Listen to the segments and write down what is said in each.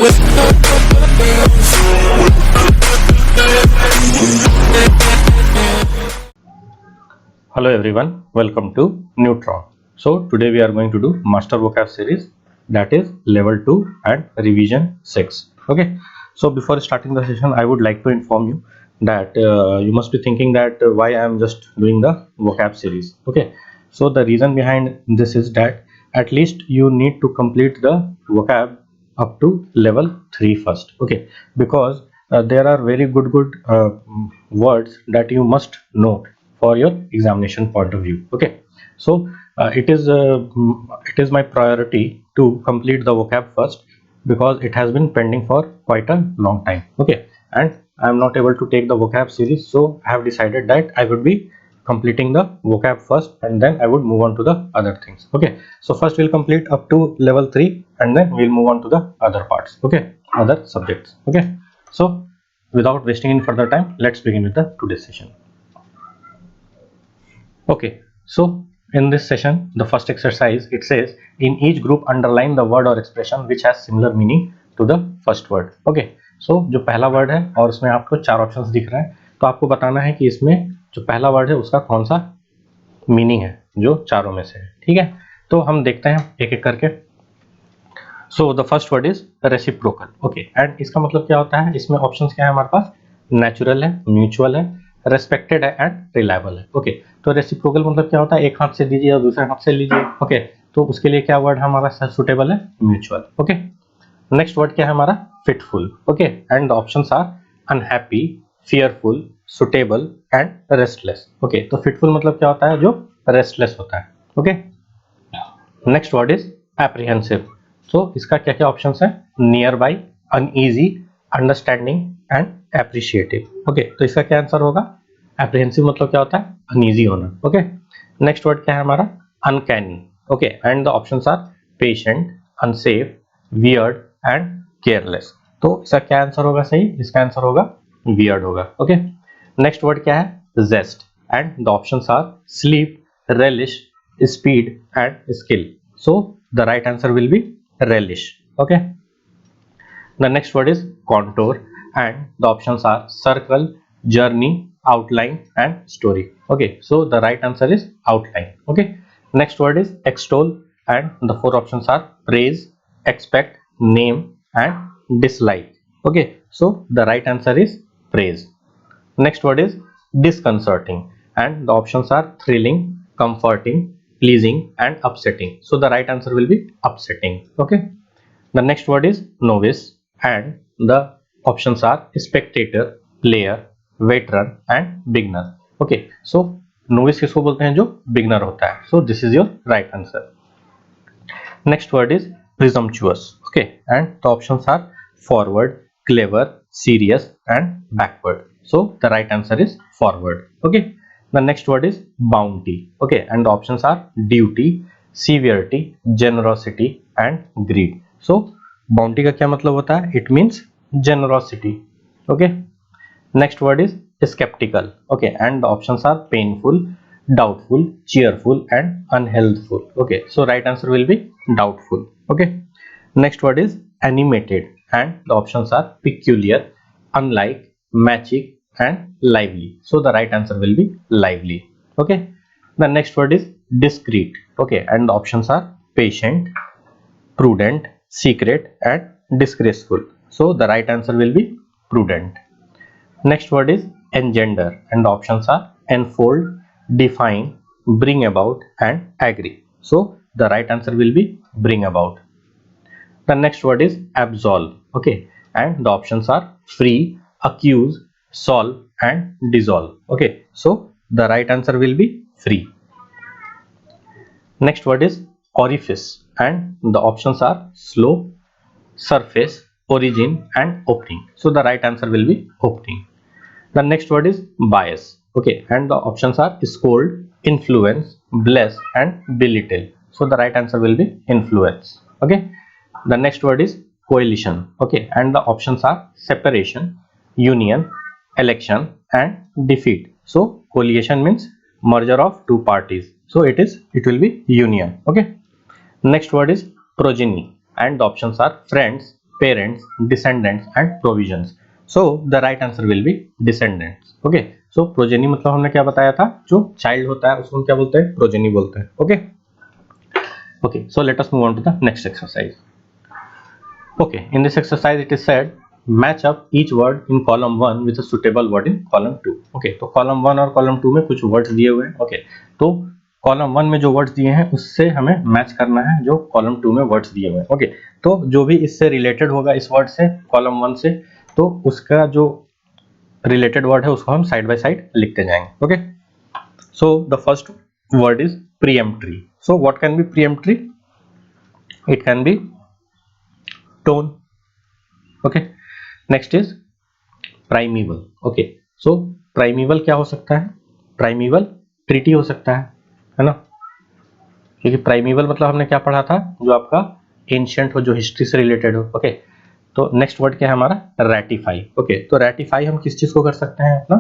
Hello everyone, welcome to Neutron. So today we are going to do master vocab series, that is level 2 and revision 6. Okay, so before starting the session I would like to inform you that you must be thinking that why I am just doing the vocab series. Okay, so the reason behind this is that at least you need to complete the vocab up to level 3 first. Okay, because there are very good words that you must know for your examination point of view. Okay, so it is my priority to complete the vocab first, because it has been pending for quite a long time. Okay, and I am not able to take the vocab series, so I have decided that I would be completing the vocab first and then I would move on to the other things. Okay, so first we'll complete up to level 3 and then we'll move on to the other parts. Okay, other subjects. Okay, so without wasting any further time, let's begin with the today's session. Okay, so in this session, the first exercise, it says in each group underline the word or expression which has similar meaning to the first word. Okay, so जो पहला word है और उसमें आपको चार options दिख रहे हैं, तो आपको बताना है कि इसमें जो पहला वर्ड है उसका कौन सा मीनिंग है जो चारों में से है. ठीक है, तो हम देखते हैं एक एक करके. So the first word is reciprocal. Okay, and इसका मतलब क्या होता है, इसमें ऑप्शंस क्या है हमारे पास, नेचुरल है, म्यूचुअल है, रेस्पेक्टेड है एंड रिलायबल है. ओके, तो रेसिप्रोकल मतलब क्या होता है, एक हाथ से दीजिए और दूसरे हाथ से लीजिए. ओके, तो उसके लिए क्या वर्ड हमारा सुटेबल है, म्यूचुअल. ओके, नेक्स्ट वर्ड क्या है हमारा, fitful. Okay, and the options are unhappy, fearful, suitable and restless. Okay, तो फिटफुल मतलब क्या होता है, जो रेस्टलेस होता है. Okay, next word is apprehensive. तो इसका क्या क्या ऑप्शंस है, nearby, uneasy, understanding and appreciative. Okay, तो इसका क्या आंसर होगा, एप्रीहेंसिव मतलब क्या होता है, अनईजी होना. ओके, नेक्स्ट वर्ड क्या है हमारा, uncanny. Okay, and the options are patient, unsafe, weird and careless. तो इसका क्या आंसर होगा सही, इसका आंसर होगा वियर्ड होगा. ओके, नेक्स्ट वर्ड क्या है, zest, and the options are sleep, relish, speed and skill. So the right answer will be relish. Okay, the next word is contour and the options are circle, journey, outline and story. Okay, so the right answer is outline. Okay, next word is extol and the four options are praise, expect, name and dislike. Okay, so the right answer is praise. Next word is disconcerting and the options are thrilling, comforting, pleasing and upsetting. So the right answer will be upsetting. Okay, the next word is novice and the options are spectator, player, veteran and beginner. Okay, so novice किसको बोलते हैं, जो beginner होता है. So this is your right answer. Next word is presumptuous. Okay, and the options are forward, clever, serious and backward. So the right answer is forward. Okay, the next word is bounty. Okay, and the options are duty, severity, generosity and greed. So bounty का क्या मतलब होता है, it means generosity. Okay, next word is skeptical. Okay, and the options are painful, doubtful, cheerful and unhealthful. Okay, so right answer will be doubtful. Okay, next word is animated and the options are peculiar, unlike, magic and lively. So the right answer will be lively. Okay, the next word is discreet. Okay, and the options are patient, prudent, secret and disgraceful. So the right answer will be prudent. Next word is engender and the options are enfold, define, bring about and agree. So the right answer will be bring about. The next word is absolve. Okay, and the options are free, accuse, solve and dissolve. Okay, so the right answer will be free. Next word is orifice and the options are slope, surface, origin and opening. So the right answer will be opening. The next word is bias. Okay, and the options are scold, influence, bless and belittle. So the right answer will be influence. Okay, the next word is coalition. Okay, and the options are separation, union, election and defeat. So coalition means merger of two parties, so it will be union. Okay, next word is progeny and the options are friends, parents, descendants and provisions. So the right answer will be descendants. Okay, so progeny मतलब हमने क्या बताया था, जो child होता है उसको हम क्या बोलते हैं, progeny बोलते हैं. Okay, okay, so let us move on to the next exercise. Okay, in this exercise it is said match up each word in column 1 with a suitable word in column 2. Okay, तो column 1 और column 2 में कुछ words दिए हुए हैं. Okay, तो column 1 में जो words दिए हैं उससे हमें match करना है जो column 2 में words दिए हुए हैं. Okay, तो जो भी इससे related होगा इस word से column 1 से, तो उसका जो related word है उसको हम side by side लिखते जाएंगे. Okay, so the first word is peremptory. So what can be peremptory? It can be tone. Okay, next is primeval. Okay, so primeval क्या हो सकता है, primeval treaty हो सकता है ना, क्योंकि primeval मतलब हमने क्या पढ़ा था, जो आपका ancient हो, जो history से related हो. Okay, तो next word क्या है हमारा, ratify. Okay, तो ratify हम किस चीज को कर सकते हैं, अपना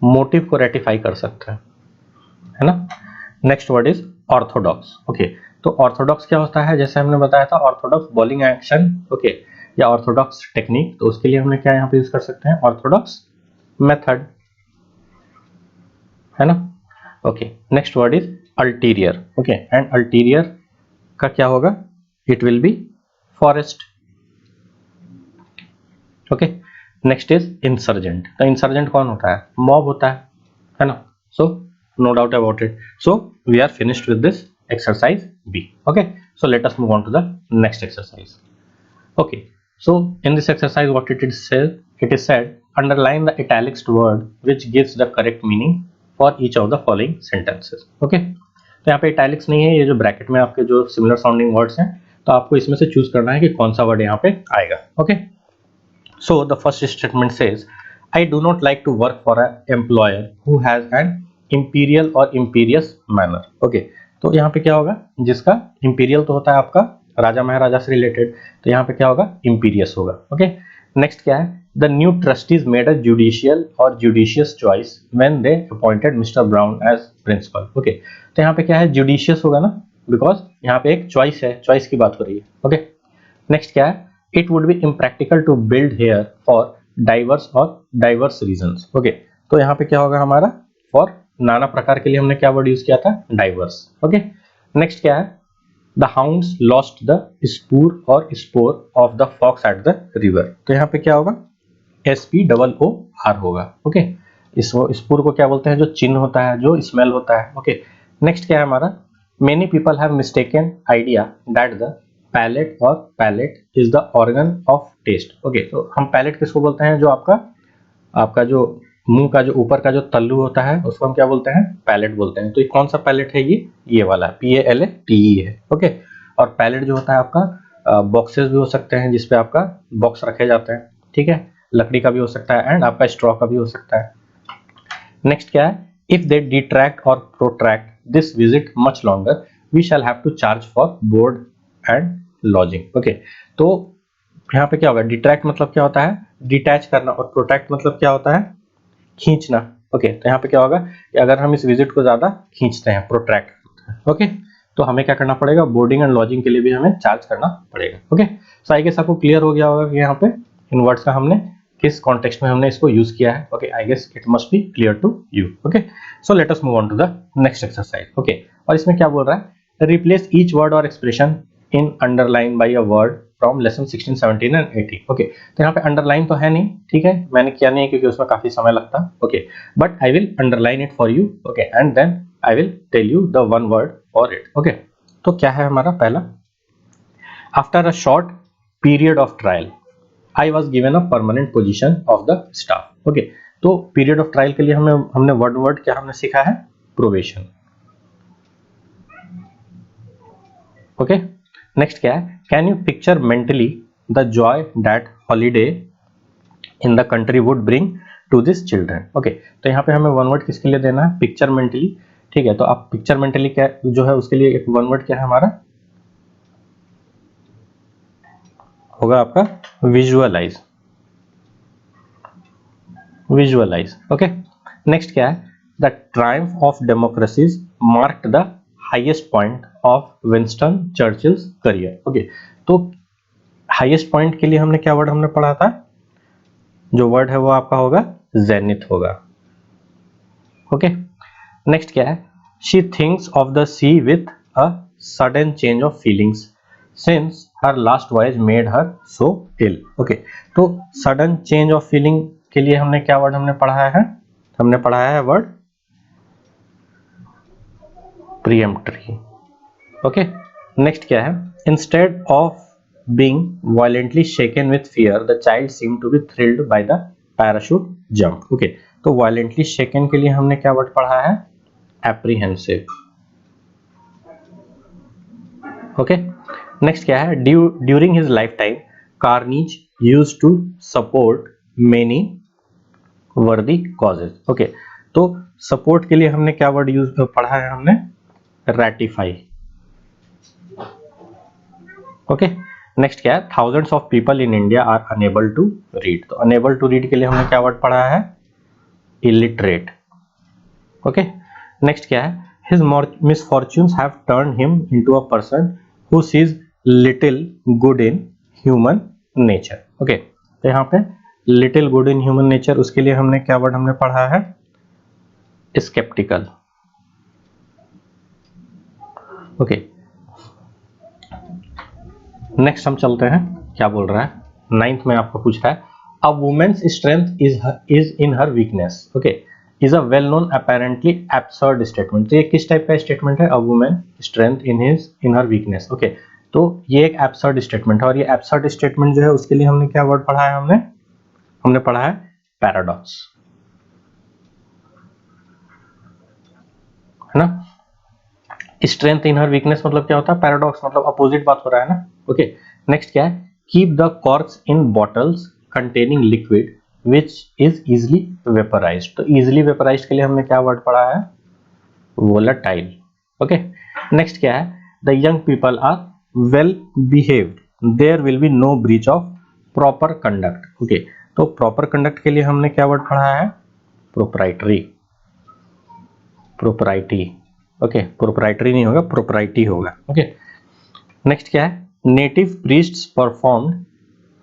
motive को ratify कर सकते हैं, है ना. Next word is Orthodox. Okay, तो ऑर्थोडॉक्स क्या होता है, जैसे हमने बताया था ऑर्थोडॉक्स बॉलिंग एक्शन. ओके, या ऑर्थोडॉक्स टेक्निक, तो उसके लिए हमने क्या यहाँ पे यूज कर सकते हैं, ऑर्थोडॉक्स मेथड, है ना. Okay, next word is ulterior. Okay, and ulterior का क्या होगा, it will be forest. Okay, next is insurgent. तो इंसर्जेंट कौन होता है, मॉब होता है ना. सो no doubt about it. So we are finished with this exercise B. Okay, so let us move on to the next exercise. Okay, so in this exercise what it is said underline the italicized word which gives the correct meaning for each of the following sentences. Okay, तो यहाँ पे italics नहीं है, ये जो bracket में आपके जो similar sounding words हैं, तो आपको इसमें से चूज करना है कि कौन सा वर्ड यहाँ पे आएगा. Okay, so the first statement says I do not like to work for an employer who has an imperial और इम्पीरियस मैनर. ओके, तो यहाँ पे क्या होगा, जिसका इंपीरियल तो होता है आपका राजा महाराजा से रिलेटेड, तो यहाँ पे क्या होगा, इम्पीरियस होगा. ओके, नेक्स्ट क्या है, the new trustees made a judicial or judicious choice when they appointed mister Brown as principal. Okay, तो यहाँ पे क्या है, जुडिशियस होगा ना, बिकॉज यहाँ पे एक चॉइस है, चॉइस की बात हो रही है. ओके, नेक्स्ट क्या है, it would be impractical to build here for diverse reasons. Okay, तो यहाँ पे क्या होगा हमारा, फॉर नाना प्रकार के लिए हमने क्या वर्ड यूज किया था, डाइवर्स. ओके, नेक्स्ट क्या है, the hounds lost the spoor or spoor of the fox at the river. तो यहाँ पे क्या होगा, SPOOR होगा. ओके, इस स्पूर को क्या बोलते हैं, जो चिन्ह होता है, जो स्मेल होता है. ओके, नेक्स्ट क्या है हमारा, many people have mistaken idea that the palate is the organ of taste. Okay, तो हम पैलेट किसको बोलते हैं, जो आपका जो मुंह का जो ऊपर का जो तल्लू होता है उसको हम क्या बोलते हैं, पैलेट बोलते हैं. तो ये कौन सा पैलेट है, ये वाला PALATE है. ओके, और पैलेट जो होता है आपका बॉक्सेस भी हो सकते हैं, जिसपे आपका बॉक्स रखे जाते हैं. ठीक है, लकड़ी का भी हो सकता है एंड आपका स्ट्रॉ का भी हो सकता है. नेक्स्ट क्या है, if they detract or protract this visit much longer we shall have to charge for board and lodging. Okay, तो यहाँ पे क्या होगा, डिट्रैक्ट मतलब क्या होता है, डिटैच करना, और प्रोट्रैक्ट मतलब क्या होता है, खींचना. ओके, तो यहाँ पे क्या होगा कि अगर हम इस विजिट को ज्यादा खींचते हैं, प्रोट्रैक्ट करते हैं, ओके, तो हमें क्या करना पड़ेगा, बोर्डिंग एंड लॉजिंग के लिए भी हमें चार्ज करना पड़ेगा. ओके, सो आई गेस आपको क्लियर हो गया होगा कि यहाँ पे इन वर्ड्स का हमने किस कॉन्टेक्स्ट में हमने इसको यूज किया है. Okay, I guess it must be clear to you. Okay, so let us move on to the next exercise. Okay, और इसमें क्या बोल रहा है, replace each word or expression in underline by a word from lesson 16, 17 and 18. Okay, तो यहाँ पे underline तो है नहीं, ठीक है, मैंने किया नहीं है क्योंकि उसमें काफी समय लगता. Okay, but I will underline it for you. Okay, and then I will tell you the one word for it. Okay, तो क्या है हमारा पहला, after a short period of trial I was given a permanent position of the staff. Okay, तो period of trial के लिए हमने word क्या हमने सीखा है, प्रोबेशन. ओके, नेक्स्ट क्या है, can you picture mentally the joy that holiday in the country would bring to this children. Okay, तो यहाँ पे हमें वन वर्ड किसके लिए देना है, पिक्चर मेंटली. ठीक है, तो आप पिक्चर मेंटली क्या जो है उसके लिए एक वन वर्ड क्या है हमारा, होगा आपका विजुअलाइज. ओके, नेक्स्ट क्या है, the triumph of democracies marked the highest point of Winston Churchill's career. Okay, तो हाईएस्ट पॉइंट के लिए हमने क्या वर्ड हमने पढ़ा था, जो वर्ड है वो आपका होगा जेनिथ होगा। ओके, नेक्स्ट क्या है, she thinks of the sea with a sudden change of feelings since her last voyage made her so ill. Okay, तो सडन चेंज ऑफ फीलिंग के लिए हमने क्या वर्ड हमने पढ़ाया है, हमने पढ़ाया है वर्ड प्रीएम्प्टरी। ओके, नेक्स्ट क्या है, instead of being violently shaken with fear the child seem to be thrilled by the parachute jump. Okay, तो वायलेंटली शेकन के लिए हमने क्या वर्ड पढ़ा है, एप्रीहेंसिव। ओके, नेक्स्ट क्या है, during his life time Carnegie's used to support many worthy causes. Okay, तो सपोर्ट के लिए हमने क्या वर्ड यूज पढ़ा है, हमने ratify। ओके, नेक्स्ट क्या है, thousands of people in India are unable to read. तो अनेबल टू रीड के लिए हमने क्या वर्ड पढ़ा है, इलिटरेट। ओके, नेक्स्ट क्या है, his misfortunes have turned him into a person who sees little good in human nature. Okay, तो यहाँ पे little good in human nature, उसके लिए हमने क्या वर्ड हमने पढ़ा है, स्केप्टिकल। ओके, नेक्स्ट हम चलते हैं, क्या बोल रहा है, नाइन्थ में आपको पूछ रहा है, a women's strength is in her weakness. Okay, is a well known apparently absurd statement. तो ये किस टाइप का स्टेटमेंट है, a women strength in her weakness. Okay, तो ये एक एब्सर्ड स्टेटमेंट है, और ये एब्सर्ड स्टेटमेंट जो है उसके लिए हमने क्या वर्ड पढ़ा है, हमने पढ़ा है पैराडॉक्स, है ना। स्ट्रेंथ इन हर वीकनेस मतलब क्या होता है, पैराडॉक्स मतलब अपोजिट बात हो रहा है ना। ओके, नेक्स्ट क्या है, keep the corks in bottles containing liquid which is easily vaporised. तो इजिली वेपराइज्ड के लिए हमने क्या वर्ड पढ़ा है, वोलेटाइल। ओके, नेक्स्ट क्या है, the young people are well behaved, there will be no breach of proper conduct. Okay, तो प्रॉपर कंडक्ट के लिए हमने क्या वर्ड पढ़ा है, प्रोप्राइटरी, प्रोप्राइटी। ओके, प्रोप्राइटरी नहीं होगा, प्रोप्राइटी होगा। ओके, नेक्स्ट क्या है, native priests performed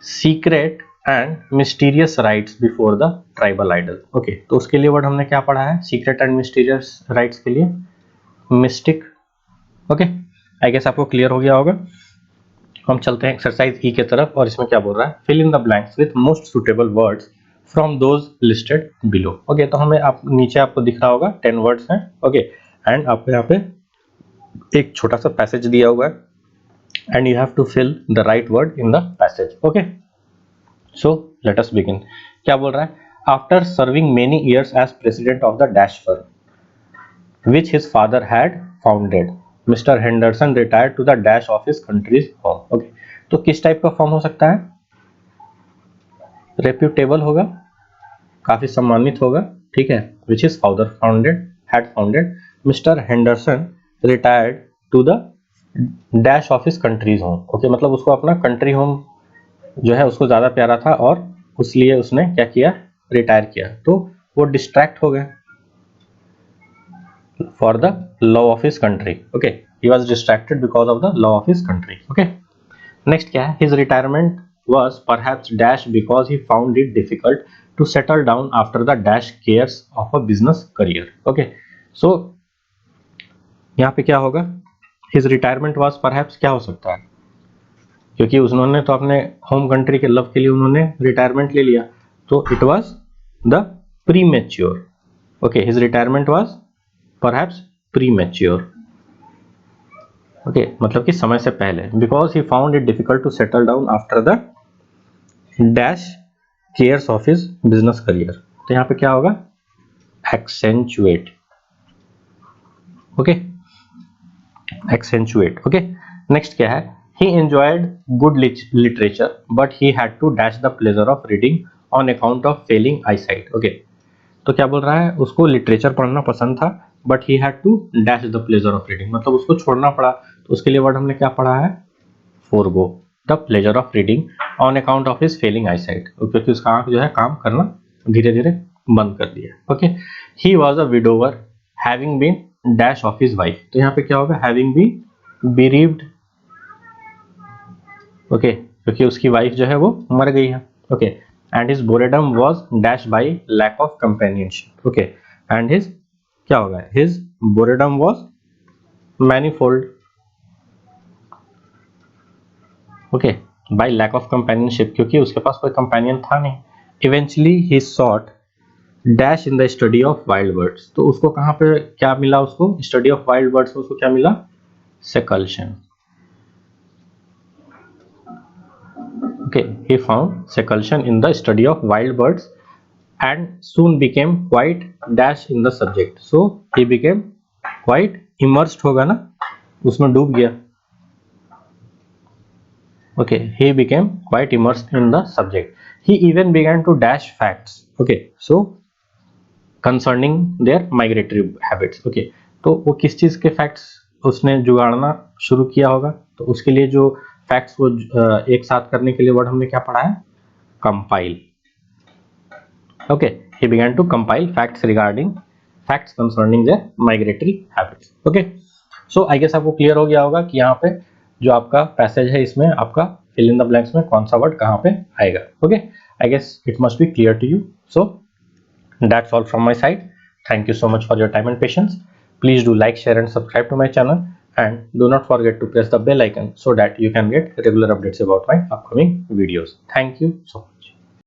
secret and mysterious rites before the tribal idol. Okay, तो उसके लिए वर्ड हमने क्या पढ़ा है, सीक्रेट एंड मिस्टीरियस राइट्स के लिए मिस्टिक। ओके, आई गेस आपको क्लियर हो गया होगा। हम चलते हैं एक्सरसाइज ई के तरफ, और इसमें क्या बोल रहा है, fill in the blanks with most suitable words from those listed below. Okay, तो हमें आप नीचे आपको दिख रहा होगा 10 वर्ड्स हैं। ओके, एंड आपको यहाँ पे एक छोटा सा पैसेज दिया हुआ है, and you have to fill the right word in the passage. Okay, so let us begin. क्या बोल रहा है, after serving many years as president of the dash firm which his father had founded, mister Henderson retired to the dash of his country's home. Okay, तो किस type का form हो सकता है, रेप्यूटेबल होगा, काफी सम्मानित होगा, ठीक है, which is father founded, had founded, mister Henderson retired to the dash of his country's home. Okay, मतलब उसको अपना कंट्री होम जो है उसको ज्यादा प्यारा था, और उसलिए उसने क्या किया, रिटायर किया, तो वो डिस्ट्रैक्ट हो गए for the love of his country. Okay, he was distracted because of the love of his country. Okay, next क्या है, his retirement was perhaps dash because he found it difficult to settle down after the dash cares of a business career. Okay, so यहाँ पे क्या होगा, his retirement was perhaps क्या हो सकता है, क्योंकि उन्होंने तो अपने होम कंट्री के लव के लिए उन्होंने रिटायरमेंट ले लिया, तो it was the premature. Okay, his retirement was perhaps premature. Okay, मतलब कि समय से पहले, because he found it difficult to settle down after the dash cares of his business career. तो यहाँ पे क्या होगा, accentuate. Okay, accentuate. Okay, next क्या है, he enjoyed good literature but he had to dash the pleasure of reading on account of failing eyesight. Okay, तो क्या बोल रहा है, उसको लिटरेचर पढ़ना पसंद था, but he had to dash the pleasure of reading, मतलब उसको छोड़ना पड़ा, तो उसके लिए वर्ड हमने क्या पढ़ा है, forgo the pleasure of reading on account of his failing eyesight, क्योंकि उसका आंख जो है काम करना धीरे धीरे बंद कर दिया। Okay, he was a widower having been dash of his wife. तो यहाँ पे क्या होगा, हैविंग बीन bereaved। ओके, क्योंकि उसकी वाइफ जो है वो मर गई है। Okay, and his boredom was dash by lack of companionship. Okay, and his क्या होगा, his boredom was manifold. Okay, by lack of companionship, क्योंकि उसके पास कोई कंपेनियन था नहीं। Eventually he sought dash in the study of wild birds, तो उसको कहाँ पे क्या मिला, उसको स्टडी ऑफ वाइल्ड बर्ड्स में उसको क्या मिला, सेकल्शन। Okay, he found seclusion in the study of wild birds and soon became quite dash in the subject. So he became quite immersed होगा ना, उसमें डूब गया। Okay, he became quite immersed in the subject. He even began to dash facts. Okay, so concerning their migratory habits. Okay, तो वो किस चीज के फैक्ट्स उसने जुगाड़ना शुरू किया होगा, तो उसके लिए जो फैक्ट्स को एक साथ करने के लिए वर्ड हमने क्या पढ़ा है, compile. Okay, he began to compile facts concerning their migratory habits. Okay, so I guess आपको क्लियर हो गया होगा कि यहाँ पे जो आपका पैसेज है इसमें आपका फिल इन द ब्लैंक्स में कौन सा वर्ड कहाँ पे आएगा। Okay, I guess it must be clear to you. So that's all from my side. Thank you so much for your time and patience. Please do like, share and subscribe to my channel, and do not forget to press the bell icon so that you can get regular updates about my upcoming videos. Thank you so much.